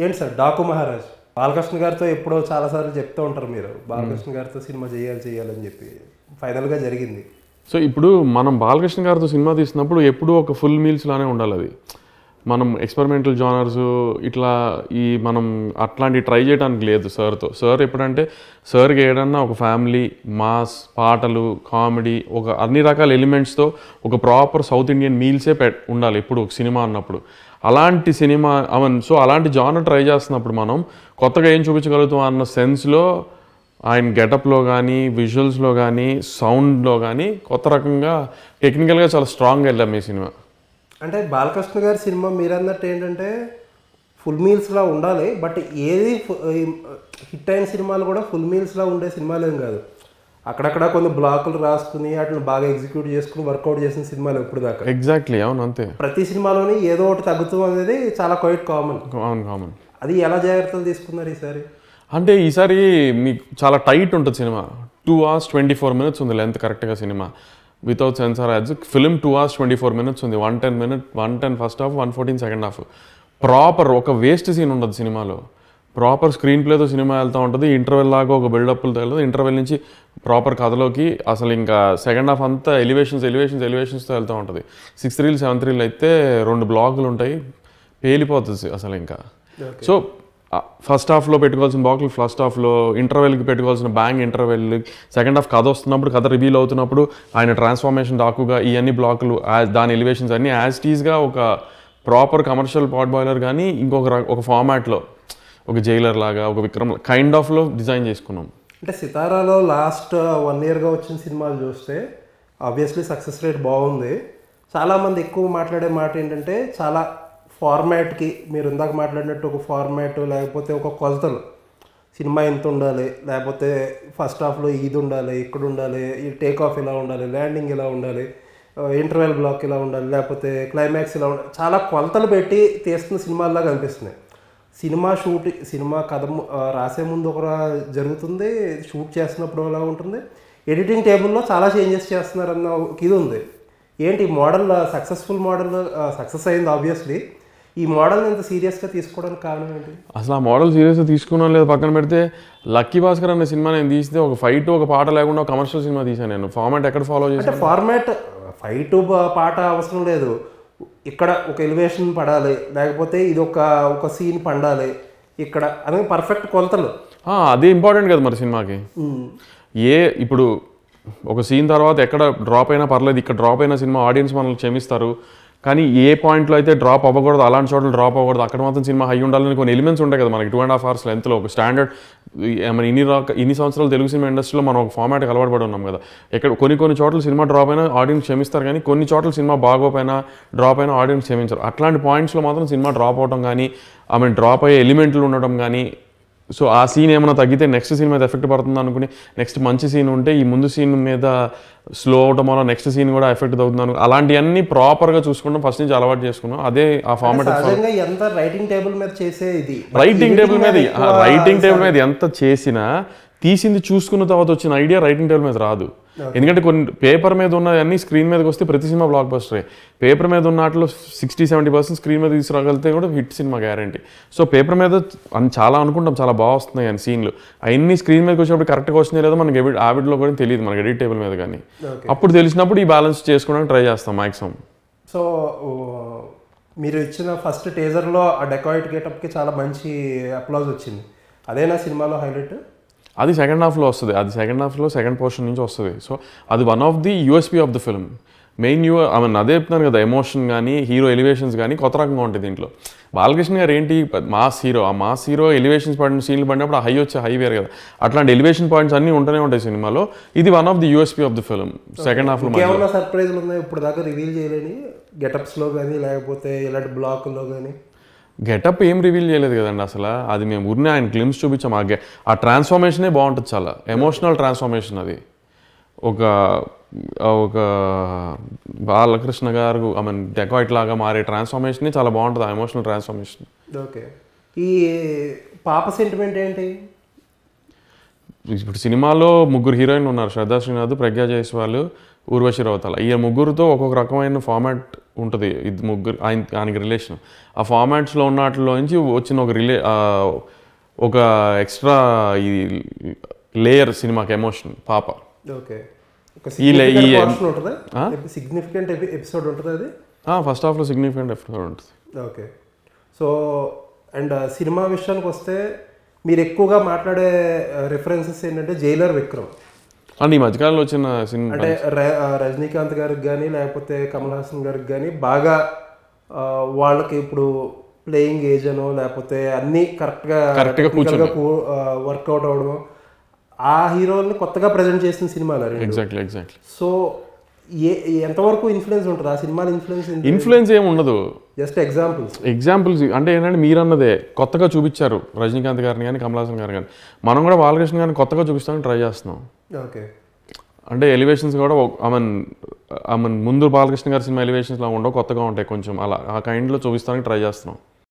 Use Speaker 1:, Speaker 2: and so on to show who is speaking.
Speaker 1: ఏంటి సార్ 'డాకు మహారాజ్' బాలకృష్ణ గారితో ఎప్పుడో చాలాసార్లు చెప్తూ ఉంటారు మీరు. బాలకృష్ణ గారితో సినిమా చేయాలని చెప్పి ఫైనల్గా జరిగింది.
Speaker 2: సో ఇప్పుడు మనం బాలకృష్ణ గారితో సినిమా తీసినప్పుడు ఎప్పుడూ ఒక ఫుల్ మీల్స్ లానే ఉండాలి. అది మనం ఎక్స్పెరిమెంటల్ జానర్స్ ఇట్లా మనం అట్లాంటి ట్రై చేయడానికి లేదు సార్తో. సార్ ఎప్పుడంటే సార్కి ఏదన్నా ఒక ఫ్యామిలీ మాస్ పాటలు కామెడీ ఒక అన్ని రకాల ఎలిమెంట్స్తో ఒక ప్రాపర్ సౌత్ ఇండియన్ మీల్సే ఉండాలి ఎప్పుడు ఒక సినిమా అన్నప్పుడు. అలాంటి సినిమా సో అలాంటి జానర్ ట్రై చేస్తున్నప్పుడు మనం కొత్తగా ఏం చూపించగలుగుతాం అన్న సెన్స్లో ఆయన గెటప్లో కానీ విజువల్స్లో కానీ సౌండ్లో కానీ కొత్త రకంగా టెక్నికల్గా చాలా స్ట్రాంగ్గా వెళ్ళాం ఈ సినిమా.
Speaker 1: అంటే బాలకృష్ణ గారి సినిమా మీరు అన్నట్టు ఏంటంటే ఫుల్ మీల్స్లా ఉండాలి. బట్ ఏది హిట్ అయిన సినిమాలు కూడా ఫుల్ మీల్స్లా ఉండే సినిమాలు ఏం కాదు. అక్కడక్కడ కొన్ని బ్లాకులు రాసుకుని వాటిని బాగా ఎగ్జిక్యూట్ చేసుకుని వర్కౌట్ చేసిన సినిమాలు ఎప్పుడు దాకా.
Speaker 2: ఎగ్జాక్ట్లీ అవును అంతే.
Speaker 1: ప్రతి సినిమాలోని ఏదో ఒకటి తగ్గుతూ అనేది చాలా క్వైట్ కామన్.
Speaker 2: కామన్.
Speaker 1: అది ఎలా జాగ్రత్తలు తీసుకున్నారు ఈసారి?
Speaker 2: అంటే ఈసారి మీకు చాలా టైట్ ఉంటుంది సినిమా. 2 hours 24 minutes ఉంది లెంత్ కరెక్ట్గా cinema without censor ads. Film 2 hours 24 minutes ఉంది. 110 first half 114 second half. Proper ఒక వేస్ట్ సీన్ ఉండదు సినిమాలో. ప్రాపర్ స్క్రీన్ ప్లేతో సినిమా వెళ్తూ ఉంటుంది. ఇంటర్వెల్ లాగా ఒక బిల్డప్లతో వెళ్తుంది. ఇంటర్వెల్ నుంచి ప్రాపర్ కథలోకి అసలు ఇంకా సెకండ్ హాఫ్ అంతా ఎలివేషన్స్తో వెళ్తూ ఉంటుంది. 6 రీల్ 7 రీల్ అయితే 2 బ్లాకులు ఉంటాయి. పేలిపోతుంది అసలు ఇంకా. సో ఫస్ట్ హాఫ్లో పెట్టుకోవాల్సిన బ్లాక్లు ఫస్ట్ హాఫ్లో, ఇంటర్వెల్కి పెట్టుకోవాల్సిన బ్యాంగ్ ఇంటర్వెల్, సెకండ్ హాఫ్ కథ వస్తున్నప్పుడు కథ రివీల్ అవుతున్నప్పుడు ఆయన ట్రాన్స్ఫార్మేషన్ డాకుగా ఇవన్నీ బ్లాకులు దాని ఎలివేషన్స్ అన్నీ యాజ్ టీజ్గా ఒక ప్రాపర్ కమర్షియల్ పాట్ బాయిలర్ కానీ ఒక ఫార్మాట్లో ఒక జైలర్ లాగా ఒక విక్రమ్ కైండ్ ఆఫ్లో డిజైన్ చేసుకున్నాం.
Speaker 1: అంటే సితారాలో లాస్ట్ 1 yearగా వచ్చిన సినిమాలు చూస్తే ఆబ్వియస్లీ సక్సెస్ రేట్ బాగుంది. చాలామంది ఎక్కువ మాట్లాడే మాట ఏంటంటే చాలా ఫార్మాట్కి మీరు ఇందాక మాట్లాడినట్టు ఒక ఫార్మాట్ లేకపోతే ఒక కొలతలు సినిమా ఎంత ఉండాలి, లేకపోతే ఫస్ట్ హాఫ్లో ఇది ఉండాలి, ఇక్కడ ఉండాలి, ఈ టేక్ ఆఫ్ ఇలా ఉండాలి, ల్యాండింగ్ ఇలా ఉండాలి, ఇంటర్వెల్ బ్లాక్ ఇలా ఉండాలి, లేకపోతే క్లైమాక్స్ ఇలా ఉండాలి, చాలా కొలతలు పెట్టి తీస్తున్న సినిమాల్లాగా అనిపిస్తున్నాయి. సినిమా కథ రాసే ముందు ఒక జరుగుతుంది, షూట్ చేస్తున్నప్పుడు అలా ఉంటుంది, ఎడిటింగ్ టేబుల్లో చాలా చేంజెస్ చేస్తున్నారన్న ఇది ఉంది. ఏంటి మోడల్ సక్సెస్ఫుల్ మోడల్ సక్సెస్ అయింది ఆబ్వియస్లీ. ఈ మోడల్ని ఇంత సీరియస్గా తీసుకోవడానికి కారణం ఏంటి?
Speaker 2: అసలు ఆ మోడల్ సీరియస్గా తీసుకున్నాం లేదు పక్కన పెడితే, లక్కీ భాస్కర్ అనే సినిమా నేను తీస్తే ఒక ఫైట్ ఒక పాట లేకుండా ఒక కమర్షియల్ సినిమా తీసాను నేను. ఫార్మాట్ ఎక్కడ ఫాలో చేశాను?
Speaker 1: అంటే ఫార్మాట్ ఫైట్ పాట అవసరం లేదు. ఇక్కడ ఒక ఎలివేషన్ పడాలి, లేకపోతే ఇది ఒక సీన్ పండాలి ఇక్కడ అదే పర్ఫెక్ట్ కొలతలు.
Speaker 2: అదే ఇంపార్టెంట్ కదా మరి సినిమాకి. ఇప్పుడు ఒక సీన్ తర్వాత ఎక్కడ డ్రాప్ అయినా పర్లేదు, ఇక్కడ డ్రాప్ అయిన సినిమా ఆడియన్స్ మనల్ని క్షమిస్తారు. కానీ ఏ పాయింట్లో అయితే డ్రాప్ అవ్వకూడదు, అలాంటి చోట్ల డ్రాప్ అవ్వకూడదు, అక్కడ మాత్రం సినిమా హై ఉండాలని కొన్ని ఎలిమెంట్స్ ఉంటాయి కదా మనకి. 2.5 hours లెంత్లో ఒక స్టాండర్డ్ ఇన్ని సంవత్సరాలు తెలుగు సినిమా ఇండస్ట్రీలో మనం ఒక ఫార్మాట్కి అలవాటు పడి ఉన్నాం కదా. కొన్ని చోట్ల సినిమా డ్రాప్ అయినా ఆడియన్స్ క్షమిస్తారు, కానీ కొన్ని చోట్ల సినిమా బాగోపోయినా డ్రాప్ అయినా ఆడియన్స్ క్షమించారు. అట్లాంటి పాయింట్స్లో మాత్రం సినిమా డ్రాప్ అవడం కానీ డ్రాప్ అయ్యే ఎలిమెంట్లు ఉండటం కానీ, సో ఆ సీన్ ఏమైనా తగ్గితే నెక్స్ట్ సీన్ మీద ఎఫెక్ట్ పడుతుంది అనుకుని నెక్స్ట్ మంచి సీన్ ఉంటే ఈ ముందు సీన్ మీద స్లో అవడం వల్ల నెక్స్ట్ సీన్ కూడా ఎఫెక్ట్ అవుతుంది. అలాంటివన్నీ ప్రాపర్గా చూసుకుంటాం, ఫస్ట్ నుంచి అలవాటు చేసుకున్నాం. అదే ఆ ఫార్మాట్.
Speaker 1: ఎంత రైటింగ్ టేబుల్ మీద చేసే ఇది
Speaker 2: రైటింగ్ టేబుల్ మీద ఎంత చేసినా తీసింది చూసుకున్న తర్వాత వచ్చిన ఐడియా రైటింగ్ టేబుల్ మీద రాదు. ఎందుకంటే కొన్ని పేపర్ మీద ఉన్నవన్నీ స్క్రీన్ మీదకి వస్తే ప్రతి సినిమా బ్లాక్ బస్టరే. పేపర్ మీద ఉన్న వాటిలో 60-70% స్క్రీన్ మీద తీసుకురాగలిగితే కూడా hit cinema guarantee. So paper మీద చాలా అనుకుంటాం చాలా బాగా వస్తున్నాయి కానీ సీన్లు అవన్నీ స్క్రీన్ మీదకి వచ్చినప్పుడు కరెక్ట్గా వస్తున్నాయి లేదో మనకి ఆవిడ్లో కూడా తెలియదు మనకి ఎడిట్ టేబుల్ మీద. కానీ అప్పుడు తెలిసినప్పుడు ఈ బ్యాలెన్స్ చేసుకోవడానికి ట్రై చేస్తాం మ్యాక్సిమం.
Speaker 1: సో మీరు ఇచ్చిన ఫస్ట్ టీజర్లో ఆ డెకాయిట్ గెటప్కి చాలా మంచి అప్లాజ్ వచ్చింది. అదేనా సినిమాలో హైలైట్?
Speaker 2: అది సెకండ్ హాఫ్లో వస్తుంది. అది సెకండ్ హాఫ్లో సెకండ్ పోర్షన్ నుంచి వస్తుంది. సో అది one of the USP of the film. Main అదే చెప్తున్నాను కదా, ఎమోషన్ కానీ హీరో ఎలివేషన్స్ కానీ కొత్త రకంగా ఉంటుంది దీంట్లో. బాలకృష్ణ గారు ఏంటి మాస్ హీరో, ఆ మాస్ హీరో ఎలివేషన్స్ పడిన సీన్లు పడినప్పుడు హై వచ్చే హై వేరు కదా. అట్లాంటి ఎలివేషన్ పాయింట్స్ అన్నీ ఉంటూనే ఉంటాయి సినిమాలో. ఇది one of the USP of the film. Second హాఫ్లో
Speaker 1: ఏమైనా సర్ప్రైజ్లు ఉన్నాయి ఇప్పుడు దాకా రివీల్ చేయలేని గెటప్స్లో కానీ లేకపోతే ఇలాంటి బ్లాక్లో కానీ?
Speaker 2: గెటప్ ఏం రివీల్ చేయలేదు కదండి అసలు. అది మేము ఊరినే ఆయన గ్లిమ్స్ చూపించాం. ఆ ట్రాన్స్ఫార్మేషనే బాగుంటుంది, చాలా ఎమోషనల్ ట్రాన్స్ఫార్మేషన్. అది ఒక బాలకృష్ణ గారు డెకాయిట్ లాగా మారే ట్రాన్స్ఫార్మేషన్ చాలా బాగుంటుంది, ఆ ఎమోషనల్ ట్రాన్స్ఫార్మేషన్.
Speaker 1: ఓకే. ఈ పాప సెంటిమెంట్ ఏంటి?
Speaker 2: ఇప్పుడు సినిమాలో 3 హీరోయిన్లు ఉన్నారు, శ్రద్ధా శ్రీనాథ్, ప్రజ్ఞా జైస్వాల్, ఊర్వశి రౌతాల. ఈ ముగ్గురుతో ఒక్కొక్క రకమైన ఫార్మాట్ ఉంటుంది, ఇది ముగ్గురు ఆయనకి రిలేషన్. ఆ ఫార్మాట్స్లో ఉన్న వాటిలో నుంచి వచ్చిన ఒక ఎక్స్ట్రా ఈ లేయర్ సినిమాకి ఎమోషన్ పాప.
Speaker 1: ఓకే.
Speaker 2: సిగ్నిఫికెంట్
Speaker 1: ఎపిసోడ్ ఉంటుంది అది
Speaker 2: ఫస్ట్ హాఫ్లో సిగ్నిఫికెంట్ ఎపిసోడ్ ఉంటుంది.
Speaker 1: ఓకే. సో అండ్ సినిమా విషయానికి వస్తే మీరు ఎక్కువగా మాట్లాడే రిఫరెన్సెస్ ఏంటంటే జైలర్ విక్రమ్
Speaker 2: అండ్ ఈ మధ్యకాలంలో వచ్చిన సినిమా
Speaker 1: అంటే రజనీకాంత్ గారికి కానీ లేకపోతే కమల్ హాసన్ గారికి కానీ బాగా వాళ్ళకి ఇప్పుడు ప్లేయింగ్ ఏజ్ అనో లేకపోతే అన్నీ కరెక్ట్గా వర్కౌట్ అవ్వడం, ఆ హీరోల్ని కొత్తగా ప్రజెంట్ చేసిన సినిమాలు.
Speaker 2: ఎగ్జాక్ట్లీ.
Speaker 1: సో ఎంతవరకు ఇన్ఫ్లుయెన్స్ ఉంటుంది ఆ సినిమాలో?
Speaker 2: ఇన్ఫ్లుయెన్స్ ఏమి ఉండదు,
Speaker 1: జస్ట్ ఎగ్జాంపుల్స్
Speaker 2: అంటే ఏంటంటే మీరు అన్నదే కొత్తగా చూపించారు రజనీకాంత్ గారిని కానీ కమల్ హాసన్ గారు కానీ, మనం కూడా బాలకృష్ణ గారిని కొత్తగా చూపిస్తామని ట్రై చేస్తున్నాం.
Speaker 1: ఓకే.
Speaker 2: అంటే ఎలివేషన్స్ కూడా ముందు బాలకృష్ణ గారి సినిమా ఎలివేషన్స్లో ఉండవు, కొత్తగా ఉంటాయి కొంచెం, అలా ఆ కైండ్లో చూపిస్తానికి ట్రై చేస్తున్నాం.